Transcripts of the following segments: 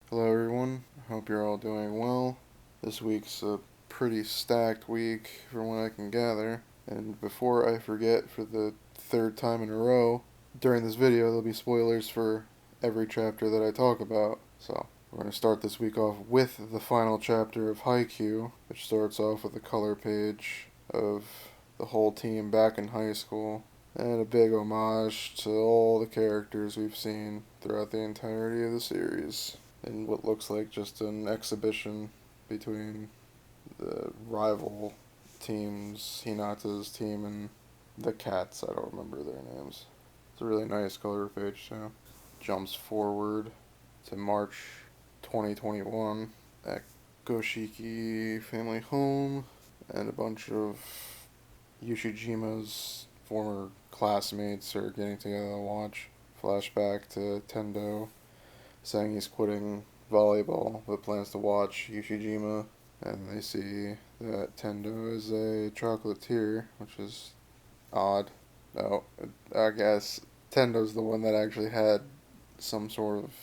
Hello everyone, I hope you're all doing well. This week's a pretty stacked week from what I can gather, and before I forget for the third time in a row, during this video there'll be spoilers for every chapter that I talk about. So, we're going to start this week off with the final chapter of Haikyu, which starts off with a color page of the whole team back in high school, and a big homage to all the characters we've seen throughout the entirety of the series in what looks like just an exhibition between the rival teams, Hinata's team and the Cats. I don't remember their names. It's a really nice color page too. Jumps forward to March 2021 at Goshiki family home, and a bunch of Yoshijima's former classmates are getting together to watch. Flashback to Tendo saying he's quitting volleyball but plans to watch Yoshijima, and they see that Tendo is a chocolatier, which is odd. No, I guess Tendo's the one that actually had some sort of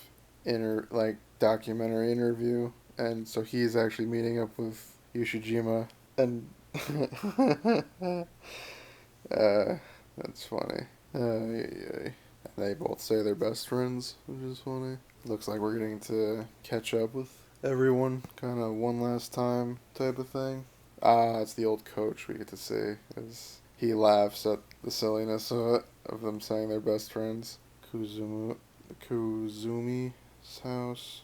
documentary interview, and so he's actually meeting up with Yoshijima, and that's funny. Yeah. They both say they're best friends, which is funny. Looks like we're getting to catch up with everyone, kind of one last time type of thing. It's the old coach we get to see, as he laughs at the silliness of them saying they're best friends. Kuzumi's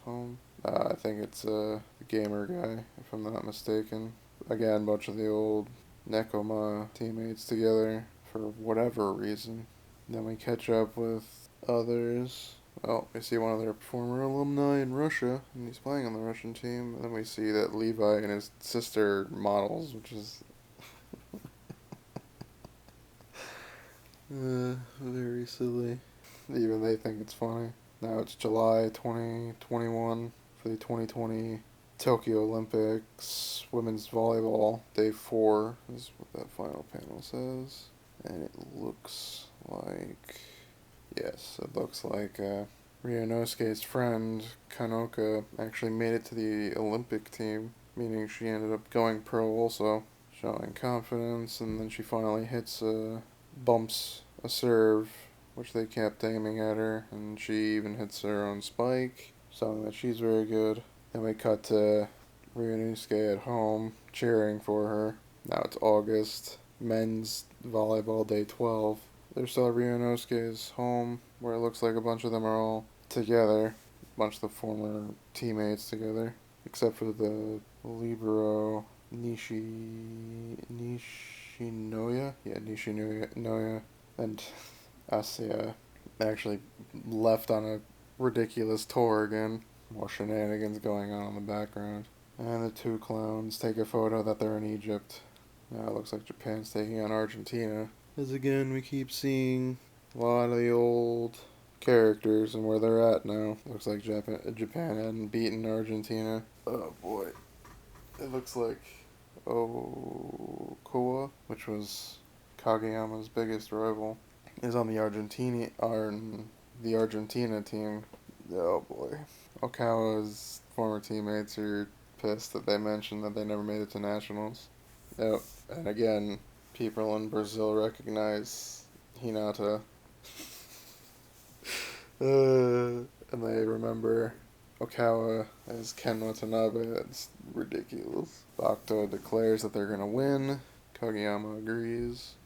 home. I think it's a gamer guy, if I'm not mistaken. Again, a bunch of the old Nekoma teammates together for whatever reason. Then we catch up with others. Well, we see one of their former alumni in Russia, and he's playing on the Russian team. And then we see that Levi and his sister models, which is very silly. Even they think it's funny. Now it's July 2021 for the 2020 Tokyo Olympics Women's Volleyball. Day 4 is what that final panel says. And it looks like... Yes, it looks like Ryunosuke's friend, Kanoka, actually made it to the Olympic team, meaning she ended up going pro also, showing confidence, and then she finally bumps a serve, which they kept aiming at her, and she even hits her own spike, showing that she's very good. Then we cut to Ryunosuke at home, cheering for her. Now it's August, men's volleyball day 12. They're still at Ryunosuke's home, where it looks like a bunch of them are all together. A bunch of the former teammates together. Except for the libero Nishinoya? Yeah, Nishinoya. And Asuya actually left on a ridiculous tour again. More shenanigans going on in the background. And the two clowns take a photo that they're in Egypt. Now it looks like Japan's taking on Argentina. As again, we keep seeing a lot of the old characters and where they're at now. Looks like Japan hadn't beaten Argentina. Oh boy. It looks like Okoa, which was Kageyama's biggest rival, is on the Argentina team. Oh boy. Okawa's former teammates are pissed that they mentioned that they never made it to nationals. Oh, and again, people in Brazil recognize Hinata. And they remember Okawa as Ken Watanabe. It's ridiculous. Bakuto declares that they're going to win. Kageyama agrees.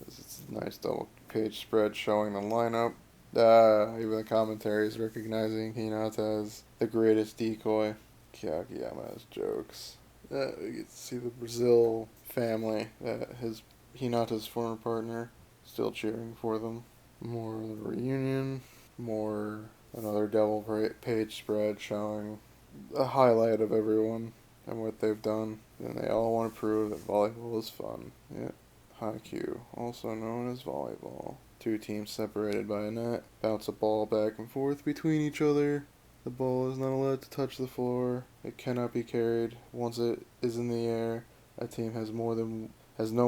It's a nice double page spread showing the lineup. Even the commentary is recognizing Hinata as the greatest decoy. Kageyama has jokes. We get to see the Brazil family, Hinata's former partner, still cheering for them. More of the reunion, another double page spread showing a highlight of everyone and what they've done. And they all want to prove that volleyball is fun. Yeah. Haikyu, also known as volleyball. Two teams separated by a net, bounce a ball back and forth between each other. The ball is not allowed to touch the floor. It cannot be carried. Once it is in the air, a team has no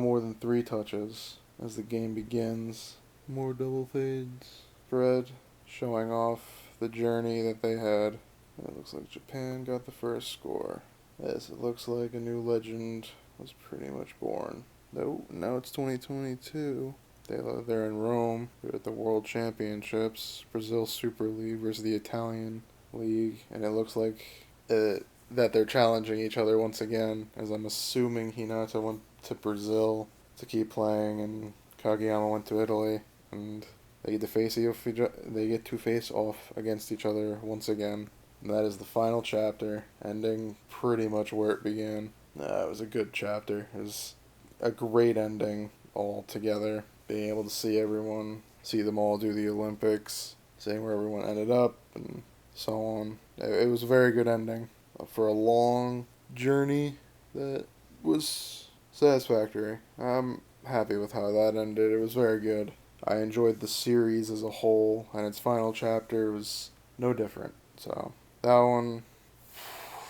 more than 3 touches. As the game begins, more double fades spread, showing off the journey that they had It looks like Japan got the first score. Yes, it looks like a new legend was pretty much born. No, now it's 2022. They're in Rome. They're at the World Championships. Brazil Super League versus the Italian League. And it looks like that they're challenging each other once again, as I'm assuming Hinata went to Brazil to keep playing and Kageyama went to Italy. And they get to face off against each other once again. And that is the final chapter, ending pretty much where it began. It was a good chapter. It was a great ending altogether. Being able to see them all do the Olympics, seeing where everyone ended up, and so on. It was a very good ending for a long journey that was satisfactory. I'm happy with how that ended. It was very good. I enjoyed the series as a whole, and its final chapter was no different. So, that one,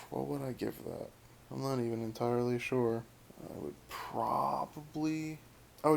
what would I give that? I'm not even entirely sure. I would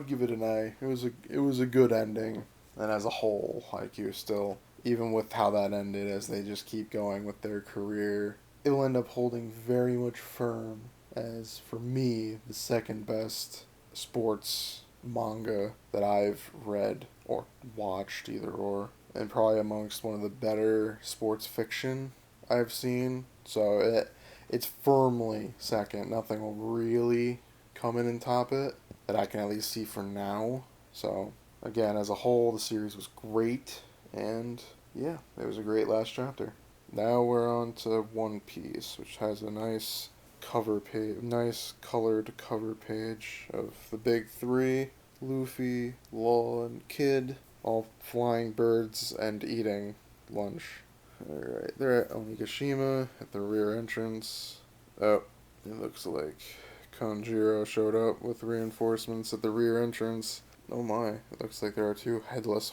give it an A. It was a good ending. And as a whole, Haikyu still, even with how that ended, as they just keep going with their career, it will end up holding very much firm as, for me, the second best sports manga that I've read or watched, either or, and probably amongst one of the better sports fiction I've seen. So it's firmly second. Nothing will really come in and top it that I can at least see for now. So again, as a whole, the series was great, and yeah, it was a great last chapter. Now we're on to One Piece, which has a nice colored cover page of the big three: Luffy, Law, and Kid, all flying birds and eating lunch. Alright, they're at Onigashima at the rear entrance. Oh, it looks like Kanjiro showed up with reinforcements at the rear entrance. Oh my, it looks like there are two headless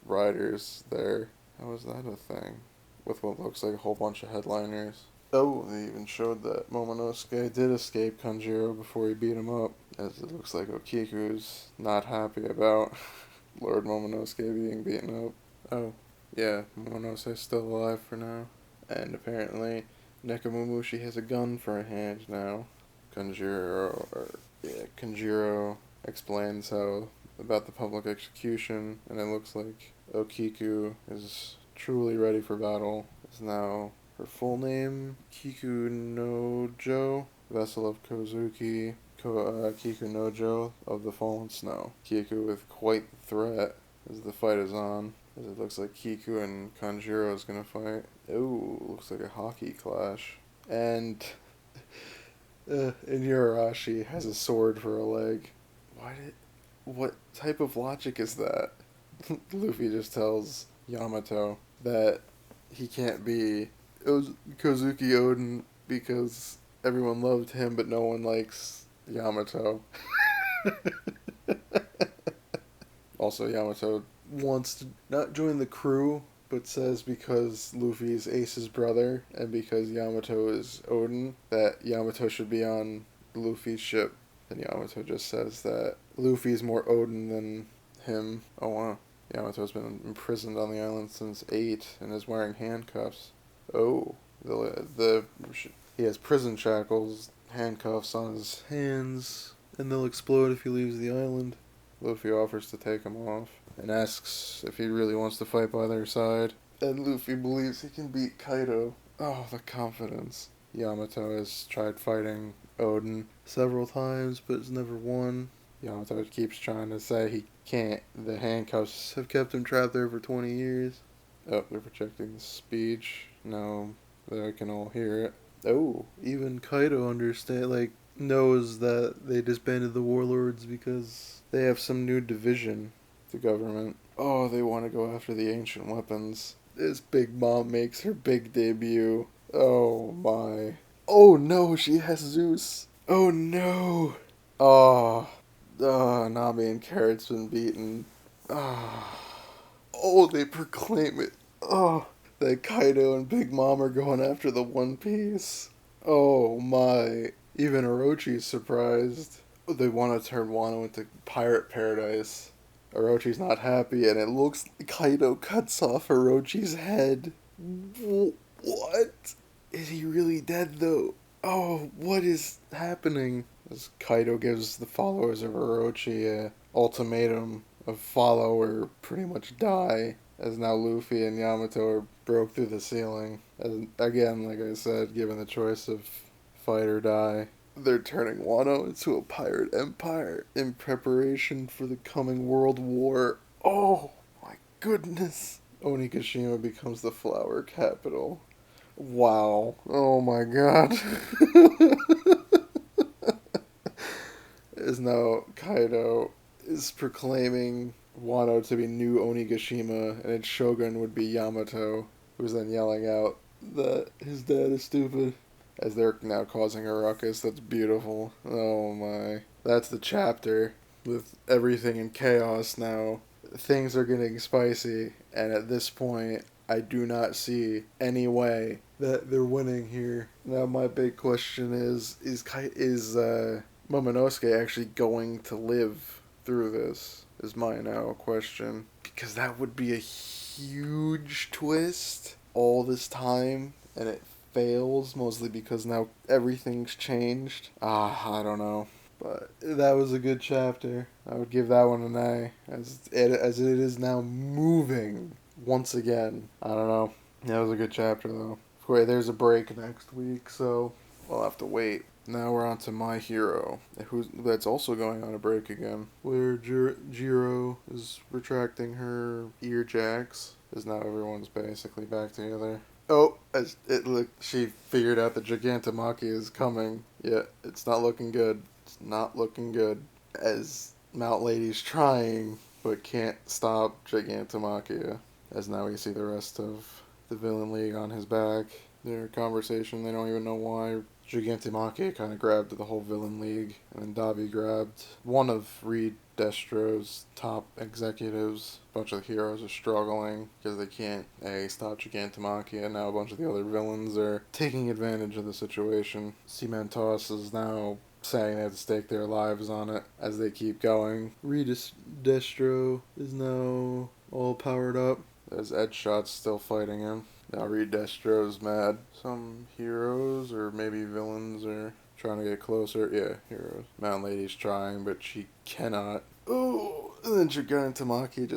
riders there. How is that a thing? With what looks like a whole bunch of headliners. Oh, they even showed that Momonosuke did escape Kanjiro before he beat him up, as it looks like Okiku's not happy about Lord Momonosuke being beaten up. Oh, yeah, Momonosuke's still alive for now. And apparently, Nekomamushi has a gun for a hand now. Kanjiro explains about the public execution, and it looks like Okiku is truly ready for battle. Is now her full name, Kiku Nojo, vessel of Kozuki, Kiku Nojo of the Fallen Snow. Kiku with quite the threat as the fight is on, as it looks like Kiku and Kanjiro is gonna fight. Ooh, looks like a hockey clash. And Inuyarashi has a sword for a leg. What type of logic is that? Luffy just tells Yamato that he can't be Kozuki Oden because everyone loved him but no one likes Yamato. Also, Yamato wants to not join the crew, but says because Luffy is Ace's brother and because Yamato is Oden, that Yamato should be on Luffy's ship. And Yamato just says that Luffy's more Oden than him. Oh wow. Yamato's been imprisoned on the island since 8 and is wearing handcuffs. Oh, he has prison shackles, handcuffs on his hands, and they'll explode if he leaves the island. Luffy offers to take him off and asks if he really wants to fight by their side. And Luffy believes he can beat Kaido. Oh, the confidence. Yamato has tried fighting Oden several times, but has never won. Yamato keeps trying to say he can't. The handcuffs have kept him trapped there for 20 years. Oh, they're projecting the speech. No, they can all hear it. Oh, even Kaido knows that they disbanded the warlords because they have some new division, the government. Oh, they want to go after the ancient weapons. This Big Mom makes her big debut. Oh my. Oh no, she has Zeus. Oh no. Oh. Nami and Carrot's been beaten. Oh, they proclaim it. Oh, that Kaido and Big Mom are going after the One Piece. Oh my. Even Orochi's surprised. They want to turn Wano into pirate paradise. Orochi's not happy, and it looks like Kaido cuts off Orochi's head. What? Is he really dead though? Oh, what is happening? As Kaido gives the followers of Orochi a ultimatum of follow or pretty much die, as now Luffy and Yamato are broke through the ceiling. As, again, like I said, given the choice of fight or die, they're turning Wano into a pirate empire in preparation for the coming world war. Oh my goodness! Onigashima becomes the flower capital. Wow. Oh my god. Is now Kaido is proclaiming Wano to be new Onigashima, and its shogun would be Yamato, who's then yelling out that his dad is stupid, as they're now causing a ruckus. That's beautiful. Oh my. That's the chapter. With everything in chaos now, things are getting spicy, and at this point, I do not see any way that they're winning here. Now, my big question is Momonosuke actually going to live through this? Is my now question. Because that would be a huge twist all this time, and it fails mostly because now everything's changed. I don't know. But that was a good chapter. I would give that one an A, as it is now moving once again. I don't know. That was a good chapter though. Wait, there's a break next week, so we'll have to wait. Now we're on to My Hero, that's also going on a break again, where Jiro is retracting her ear jacks, as now everyone's basically back together. Oh, as it looked, she figured out that Gigantomachia is coming. Yeah, it's not looking good. It's not looking good. As Mount Lady's trying, but can't stop Gigantomachia. As now we see the rest of the Villain League on his back. Their conversation, they don't even know why. Gigantomachia kind of grabbed the whole Villain League, and then Dabi grabbed one of Reed Destro's top executives. A bunch of the heroes are struggling because they can't stop Gigantomachia, and now a bunch of the other villains are taking advantage of the situation. Cementos is now saying they have to stake their lives on it as they keep going. Reed Destro is now all powered up. There's Edshot's still fighting him. Now Reed Destro's mad. Some heroes, or maybe villains, are trying to get closer. Yeah, heroes. Mountain Lady's trying, but she cannot. Ooh! And then Gigantomachia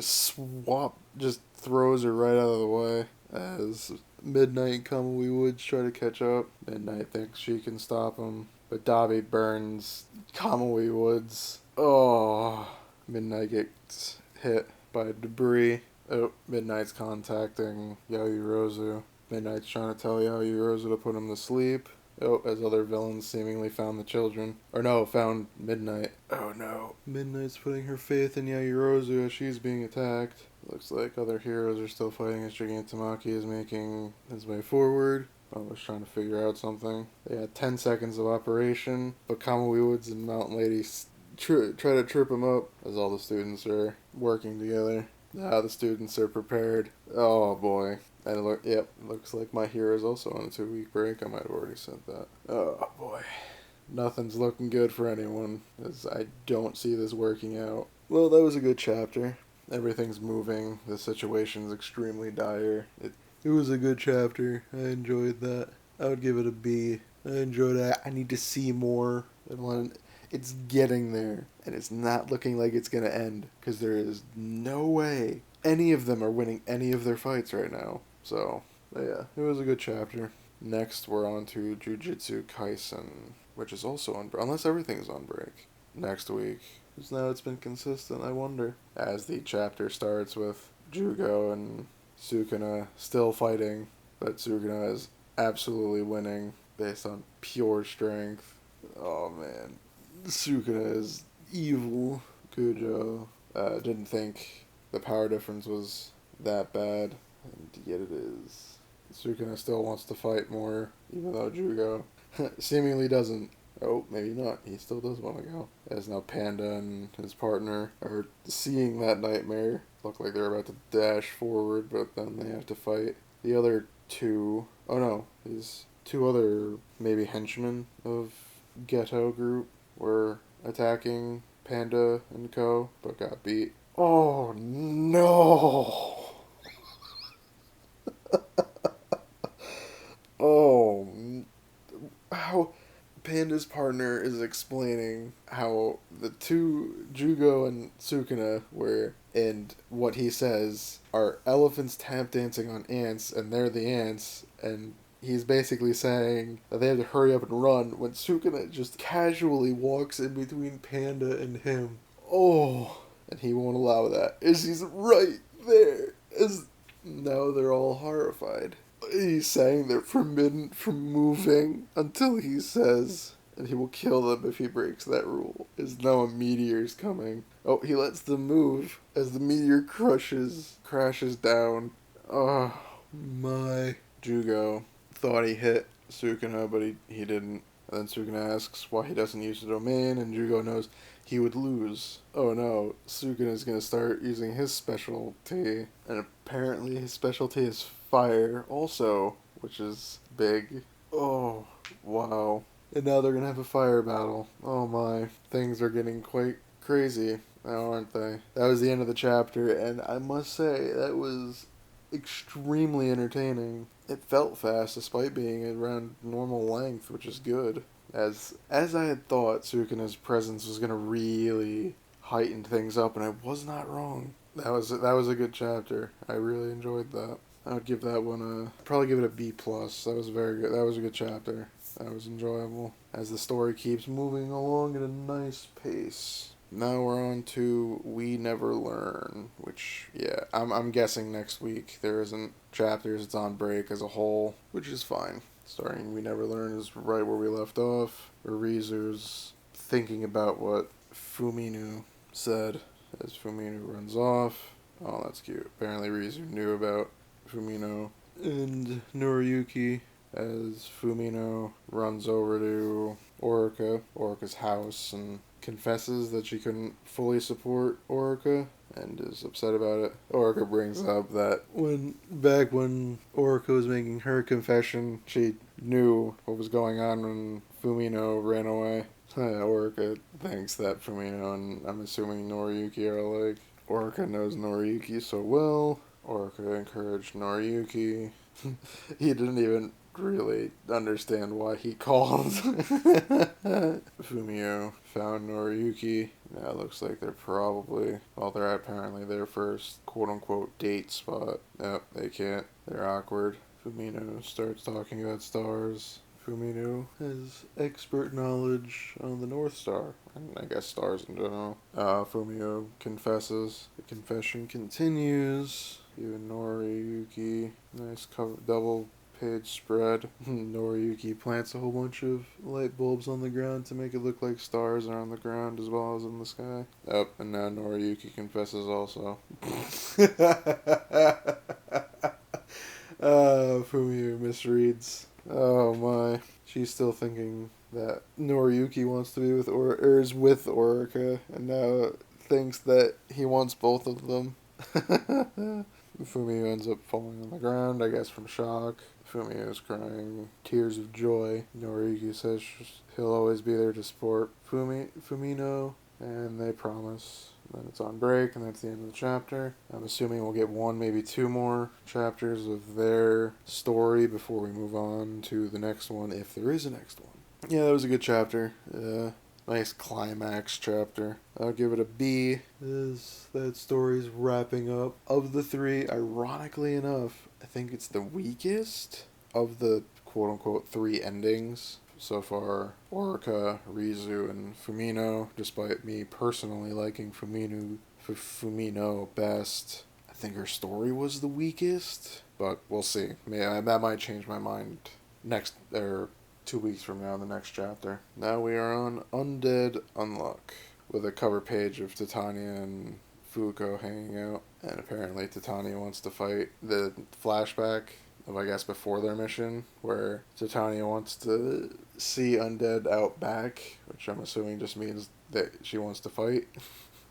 just throws her right out of the way. As Midnight and Kamui Woods try to catch up. Midnight thinks she can stop him, but Dabi burns Kamui Woods. Oh! Midnight gets hit by debris. Oh, Midnight's contacting Yaoyorozu. Midnight's trying to tell Yaoyorozu to put him to sleep. Oh, as other villains seemingly found the children. Or no, found Midnight. Oh no. Midnight's putting her faith in Yaoyorozu as she's being attacked. Looks like other heroes are still fighting as Gigantomachia is making his way forward. I was trying to figure out something. They had 10 seconds of operation, but Kamui Woods and Mountain Lady try to trip him up as all the students are working together. Now the students are prepared. Oh boy. And looks like My Hero's also on a 2-week break. I might have already said that. Oh boy. Nothing's looking good for anyone, as I don't see this working out. Well, that was a good chapter. Everything's moving. The situation's extremely dire. It was a good chapter. I enjoyed that. I would give it a B. I enjoyed it. I need to see more. It's getting there, and it's not looking like it's going to end, because there is no way any of them are winning any of their fights right now. So, yeah, it was a good chapter. Next, we're on to Jujutsu Kaisen, which is also on break, unless everything's on break, next week. Because now it's been consistent, I wonder. As the chapter starts with Jugo and Sukuna still fighting, but Sukuna is absolutely winning based on pure strength. Oh, man. Sukuna is evil. Kujo didn't think the power difference was that bad, and yet it is. Sukuna still wants to fight more, even though Jugo seemingly doesn't. Oh, maybe not. He still does want to go. As now Panda and his partner are seeing that nightmare. Look like they're about to dash forward, but then they have to fight. The other two... Oh no, these two other maybe henchmen of Ghetto group were attacking Panda and Co., but got beat. Oh no! how Panda's partner is explaining how the two, Jugo and Sukuna, were, and what he says are elephants tap dancing on ants, and they're the ants, and he's basically saying that they have to hurry up and run when Sukuna just casually walks in between Panda and him. Oh, and he won't allow that. He's right there. Now they're all horrified. He's saying they're forbidden from moving until he says, and he will kill them if he breaks that rule. As now a meteor's coming. Oh, he lets them move as the meteor crashes down. Oh my. Jugo thought he hit Sukuna, but he didn't. And then Sukuna asks why he doesn't use the domain, and Jugo knows he would lose. Oh no, Sukuna's gonna start using his specialty, and apparently his specialty is fire also, which is big. Oh, wow. And now they're gonna have a fire battle. Oh my, things are getting quite crazy now, aren't they? That was the end of the chapter, and I must say, that was extremely entertaining. It felt fast despite being around normal length, which is good. As I had thought, Sukuna's presence was gonna really heighten things up, and I was not wrong. That was a good chapter. I really enjoyed that. I would give that one probably give it a B+. That was very good. That was a good chapter. That was enjoyable. As the story keeps moving along at a nice pace. Now we're on to We Never Learn, which, yeah, I'm guessing next week there isn't chapters, it's on break as a whole, which is fine. Starting We Never Learn is right where we left off, where Rizu's thinking about what Fuminu said as Fuminu runs off. Oh, that's cute. Apparently Rizu knew about Fumino and Noriyuki as Fumino runs over to Orica's house, and confesses that she couldn't fully support Orica and is upset about it. Orica brings up that back when Orica was making her confession, she knew what was going on when Fumino ran away. Orica thinks that Fumino and I'm assuming Noriyuki are alike. Orica knows Noriyuki so well. Orica encouraged Noriyuki. He didn't even really understand why he called. Fumio found Noriyuki. Now it looks like they're apparently their first quote-unquote date spot. Nope, they can't. They're awkward. Fumino starts talking about stars. Fumino has expert knowledge on the North Star, and I guess stars in general. Fumio confesses. The confession continues. Even Noriyuki, nice double page spread. Noriyuki plants a whole bunch of light bulbs on the ground to make it look like stars are on the ground as well as in the sky. Yep, and now Noriyuki confesses also. Fumio misreads. Oh my. She's still thinking that Noriyuki wants to be with is with Orica, and now thinks that he wants both of them. Fumio ends up falling on the ground, I guess from shock. Fumio is crying tears of joy. Noriyuki says he'll always be there to support Fumino, and they promise. Then it's on break, and that's the end of the chapter. I'm assuming we'll get one, maybe two more chapters of their story before we move on to the next one, if there is a next one. Yeah, that was a good chapter. Nice climax chapter. I'll give it a B. That story's wrapping up. Of the three, ironically enough, I think it's the weakest of the quote-unquote three endings. So far, Orica, Rizu, and Fumino, despite me personally liking Fumino best, I think her story was the weakest, but we'll see. That might change my mind 2 weeks from now, the next chapter. Now we are on Undead Unluck, with a cover page of Titania and Fuko hanging out, and apparently Titania wants to fight the flashback of, I guess, before their mission, where Titania wants to see Undead out back, which I'm assuming just means that she wants to fight.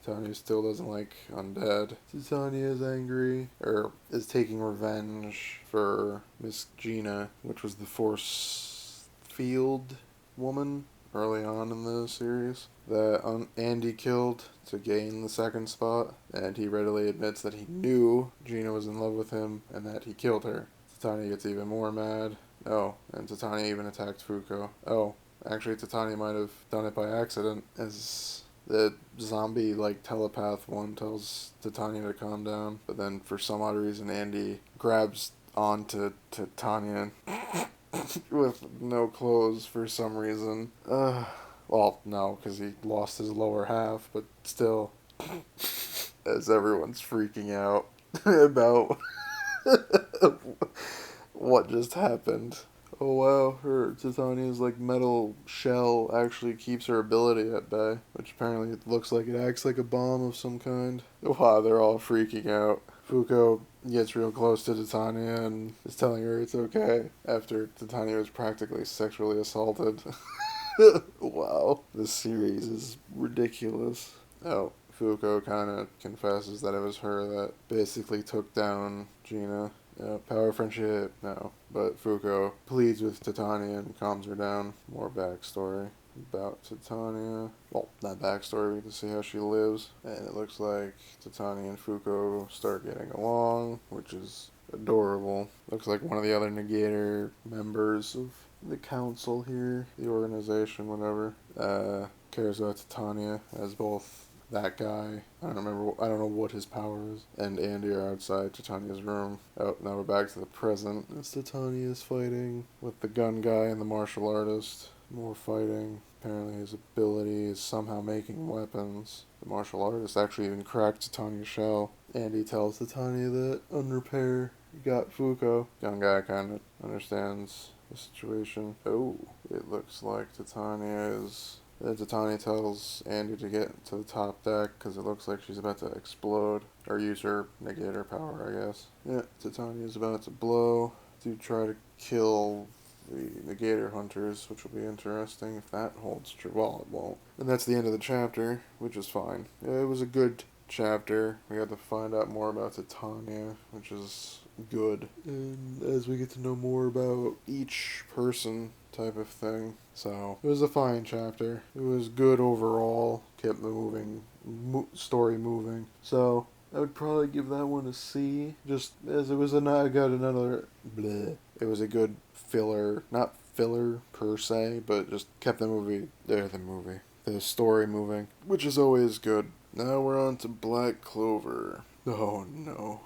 Titania still doesn't like Undead. Titania is angry, or is taking revenge for Miss Gina, which was the force field woman early on in the series that Andy killed to gain the second spot, and he readily admits that he knew Gina was in love with him and that he killed her. Titania gets even more mad. Oh, and Titania even attacked Fuko. Oh, actually Titania might have done it by accident, as the zombie, like, telepath one tells Titania to calm down, but then for some odd reason Andy grabs onto Titania with no clothes for some reason. Well, no, because he lost his lower half, but still, as everyone's freaking out about what just happened. Oh wow, her Titania's like metal shell actually keeps her ability at bay, which apparently it looks like it acts like a bomb of some kind. Wow, they're all freaking out. Fuko gets real close to Titania and is telling her it's okay after Titania was practically sexually assaulted. Wow, this series is ridiculous. Oh, Fuko kind of confesses that it was her that basically took down Gina. Yeah, power friendship, no. But Fuko pleads with Titania and calms her down. More backstory about Titania. Well, not backstory, we can see how she lives. And it looks like Titania and Fuko start getting along, which is adorable. Looks like one of the other Negator members of the council here, the organization, whatever, cares about Titania, as both that guy, I don't know what his power is, and Andy are outside Titania's room. Oh, now we're back to the present. As Titania's fighting with the gun guy and the martial artist. More fighting. Apparently his ability is somehow making weapons. The martial artist actually even cracked Titania's shell. Andy tells Titania that on repair, you got Fuko. Gun guy kind of understands the situation. Oh, it looks like Titania tells Andy to get to the top deck because it looks like she's about to explode. Or use her Negator power, I guess. Yeah, Titania's about to blow to try to kill the Negator hunters, which will be interesting if that holds true. Well, it won't. And that's the end of the chapter, which is fine. It was a good chapter. We got to find out more about Titania, which is good. And as we get to know more about each person type of thing. So, it was a fine chapter. It was good overall. Kept the story moving. So, I would probably give that one a C. Just as it was it was a good filler, not filler per se, but just kept the story moving, which is always good. Now we're on to Black Clover. Oh no.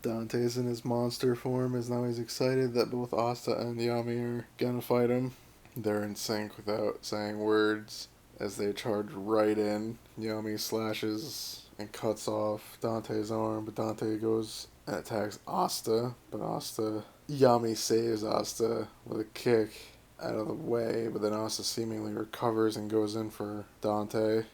Dante's in his monster form as now he's excited that both Asta and Yami are gonna fight him. They're in sync without saying words as they charge right in. Yami slashes and cuts off Dante's arm, but Dante goes and attacks Asta, but Yami saves Asta with a kick out of the way, but then Asta seemingly recovers and goes in for Dante.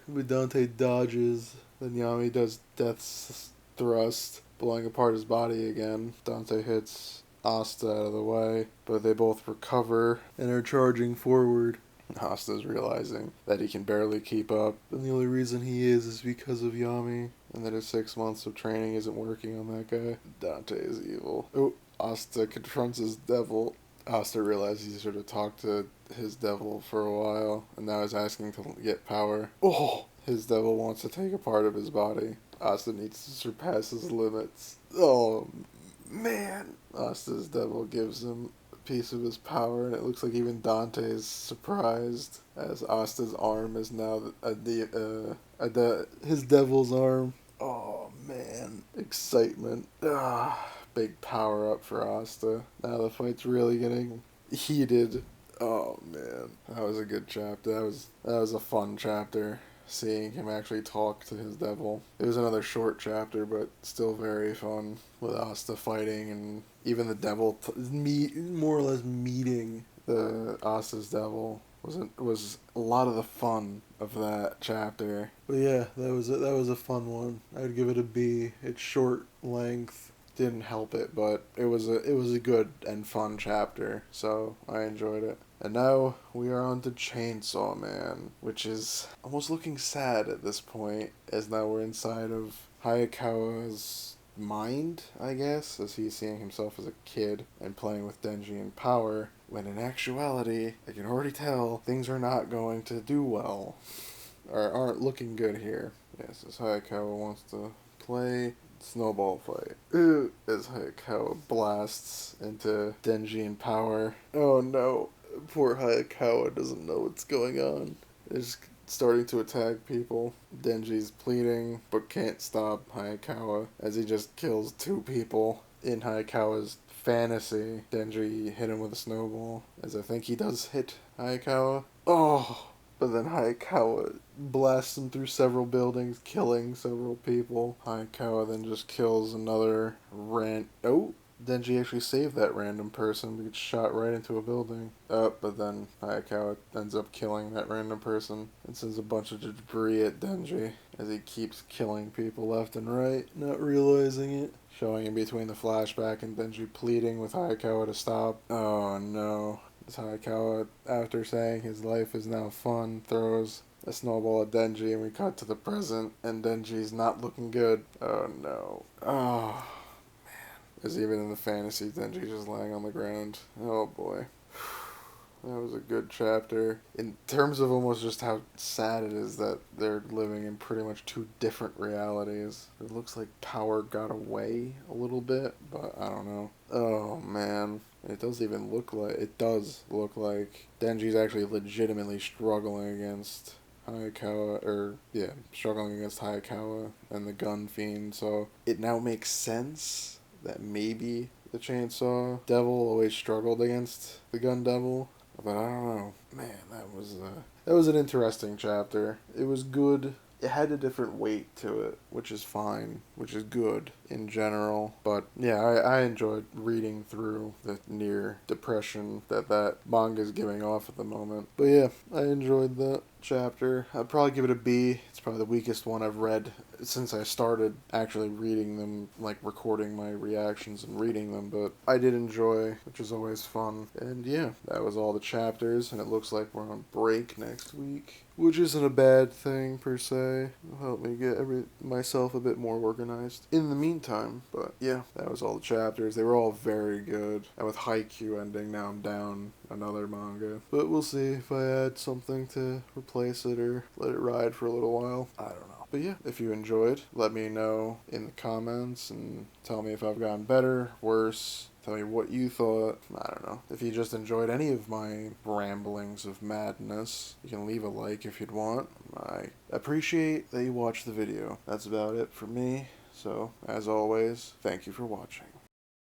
But Dante dodges, then Yami does Death's thrust, blowing apart his body again. Dante hits Asta out of the way, but they both recover and are charging forward. Asta's realizing that he can barely keep up, and the only reason he is because of Yami, and that his 6 months of training isn't working on that guy. Dante is evil. Oh, Asta confronts his devil. Asta realizes he should have talked to his devil for a while, and now is asking to get power. Oh! His devil wants to take a part of his body. Asta needs to surpass his limits. Oh, man! Asta's devil gives him a piece of his power, and it looks like even Dante is surprised, as Asta's arm is now his devil's arm. Oh, man. Excitement. Big power up for Asta. Now the fight's really getting heated. Oh, man. That was a good chapter. That was a fun chapter. Seeing him actually talk to his devil. It was another short chapter, but still very fun with Asta fighting, and even the devil more or less meeting the Asta's devil was a lot of the fun of that chapter. But yeah, that was a fun one. I'd give it a B. It's short length. Didn't help it, but it was a good and fun chapter, so I enjoyed it. And now we are on to Chainsaw Man, which is almost looking sad at this point, as now we're inside of Hayakawa's mind, I guess, as he's seeing himself as a kid and playing with Denji in power, when in actuality, I can already tell things are not going to do well, or aren't looking good here. Yes, as Hayakawa wants to play snowball fight. As Hayakawa blasts into Denji in power. Oh no, poor Hayakawa doesn't know what's going on. Is starting to attack people. Denji's pleading, but can't stop Hayakawa as he just kills 2 people. In Hayakawa's fantasy, Denji hit him with a snowball, as I think he does hit Hayakawa. Oh! But then Hayakawa blasts him through several buildings, killing several people. Hayakawa then just kills another Oh! Denji actually saved that random person, but gets shot right into a building. But then Hayakawa ends up killing that random person and sends a bunch of debris at Denji as he keeps killing people left and right, not realizing it. Showing in between the flashback and Denji pleading with Hayakawa to stop. Oh no. As Hayakawa, after saying his life is now fun, throws a snowball at Denji, and we cut to the present, and Denji's not looking good. Oh no. Oh. As even in the fantasy, Denji's just lying on the ground. Oh boy. That was a good chapter. In terms of almost just how sad it is that they're living in pretty much 2 different realities. It looks like power got away a little bit, but I don't know. Oh man. It does look like Denji's actually legitimately struggling against struggling against Hayakawa and the gun fiend, so it now makes sense that maybe the chainsaw devil always struggled against the gun devil, but I don't know. Man, that was an interesting chapter. It was good. It had a different weight to it, which is fine, which is good in general. But yeah, I enjoyed reading through the near depression that manga is giving off at the moment. But yeah, I enjoyed that chapter. I'd probably give it a B. It's probably the weakest one I've read since I started actually reading them, like recording my reactions and reading them, but I did enjoy, which is always fun. And yeah, that was all the chapters, and it looks like we're on break next week, which isn't a bad thing per se. It'll help me get myself a bit more organized in the meantime. But yeah, that was all the chapters. They were all very good. And with Haikyu ending, now I'm down another manga. But we'll see if I add something to replace it or let it ride for a little while. I don't know. But yeah, if you enjoyed, let me know in the comments and tell me if I've gotten better, worse. Tell me what you thought. I don't know. If you just enjoyed any of my ramblings of madness, you can leave a like if you'd want. I appreciate that you watched the video. That's about it for me. So, as always, thank you for watching.